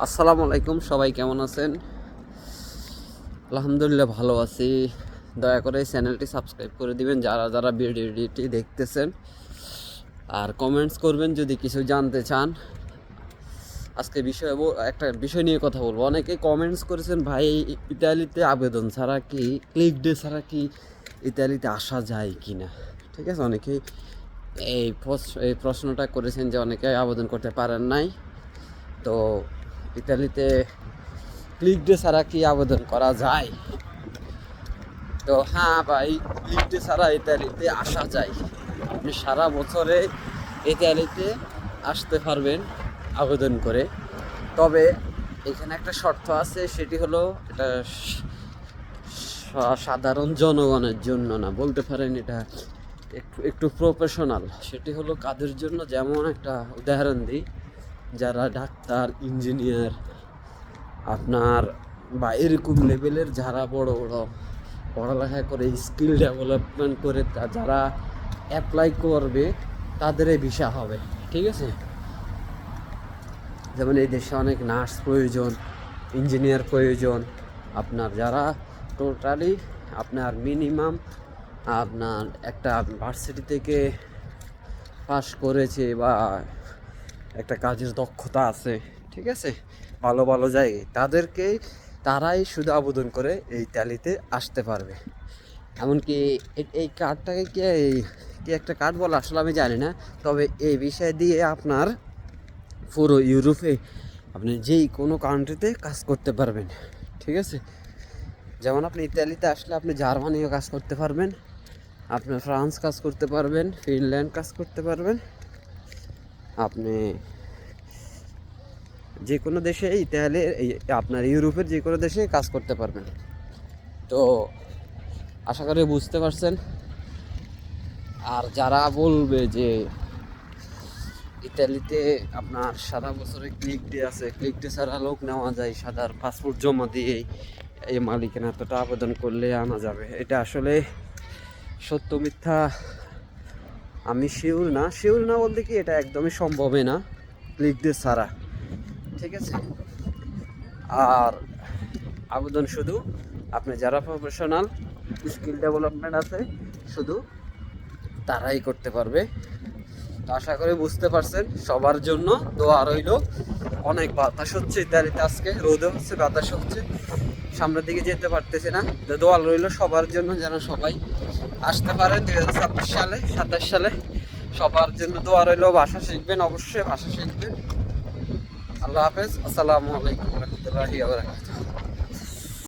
আসসালামু আলাইকুম, সবাই কেমন আছেন? আলহামদুলিল্লাহ ভালো আছি। দয়া করে চ্যানেলটি সাবস্ক্রাইব করে দিবেন যারা যারা ভিডিওটি দেখতেছেন, আর কমেন্টস করবেন যদি কিছু জানতে চান। আজকে একটা বিষয় নিয়ে কথা বলবো। অনেকেই কমেন্টস করেছেন, ভাই ইতালিতে আবেদন ছাড়া কি, ক্লিক ডে ছাড়া কি ইতালিতে আসা যায় কি না। ঠিক আছে, অনেকেই এই প্রশ্নটা করেছেন যে অনেকে আবেদন করতে পারেন নাই। তো ইতালিতে ক্লিক ডে ছাড়া কি আবেদন করা যায়? তো হ্যাঁ ভাই, ক্লিক ডে ছাড়া ইতালিতে আসা যায়। আপনি সারা বছরে ইতালিতে আসতে পারবেন আবেদন করে। তবে এখানে একটা শর্ত আছে, সেটি হলো এটা সাধারণ জনগণের জন্য না, বলতে পারেন এটা একটু একটু প্রফেশনাল। সেটি হলো কাদের জন্য, যেমন একটা উদাহরণ দিই, যারা ডাক্তার, ইঞ্জিনিয়ার, আপনার বা এরকম লেভেলের যারা বড় বড় পড়ালেখা করে স্কিল ডেভেলপমেন্ট করে যারা অ্যাপ্লাই করবে তাদের এই ভিসা হবে। ঠিক আছে, যেমন এই দেশে অনেক নার্স প্রয়োজন, ইঞ্জিনিয়ার প্রয়োজন। আপনার যারা টোটালি আপনার মিনিমাম আপনার একটা ভার্সিটি থেকে পাস করেছে বা একটা কাজের দক্ষতা আছে, ঠিক আছে, ভালো ভালো জায়গায়, তারাই শুধু আবেদন করে এই ইতালিতে আসতে পারবে। এমনকি এই কার্ডটাকে কি একটা কার্ড বলে আসলে আমি জানি না। তবে এই বিষয় দিয়ে আপনার পুরো ইউরোপে আপনি যেই কোনো কান্ট্রিতে কাজ করতে পারবেন। ঠিক আছে, যেমন আপনি ইতালিতে আসলে আপনি জার্মানিও কাজ করতে পারবেন, আপনি ফ্রান্স কাজ করতে পারবেন, ফিনল্যান্ড কাজ করতে পারবেন, আপনি যে কোনো দেশে আপনার ইউরোপের যে কোনো দেশে কাজ করতে পারবেন। তো আশা করি বুঝতে পারছেন। আর যারা বলবে যে ইতালিতে আপনার সারা বছরে ক্লিক ডে আছে, ক্লিক ডে ছাড়া লোক নেওয়া যায়, সাদার পাসপোর্ট জমা দিয়ে এই মালিকানা এতটা আবেদন করলে আনা যাবে, এটা আসলে সত্য মিথ্যা আমি শিওর না বলতে কি এটা একদমই সম্ভবই না ক্লিক ডে ছাড়া। ঠিক আছে, আর আবেদন শুধু আপনি যারা প্রফেশনাল স্কিল ডেভেলপমেন্ট আছে শুধু তারাই করতে পারবে। তো আশা করি বুঝতে পারছেন। সবার জন্য দোয়া রইল। অনেক বাতাস হচ্ছে ইতালিতে, আজকে রোদে হচ্ছে, বাতাস হচ্ছে, সামনের দিকে যেতে পারতেছি না। তো দোয়া রইল সবার জন্য, যেন সবাই আসতে পারে 2026 সালে, 27 সালে। সবার জন্য দোয়া রইল। ভাষা শিখবেন, অবশ্যই ভাষা শিখবেন। আল্লাহ হাফেজ, আসসালামু আলাইকুম রহমতুল্লাহি ওয়া বারাকাতুহু।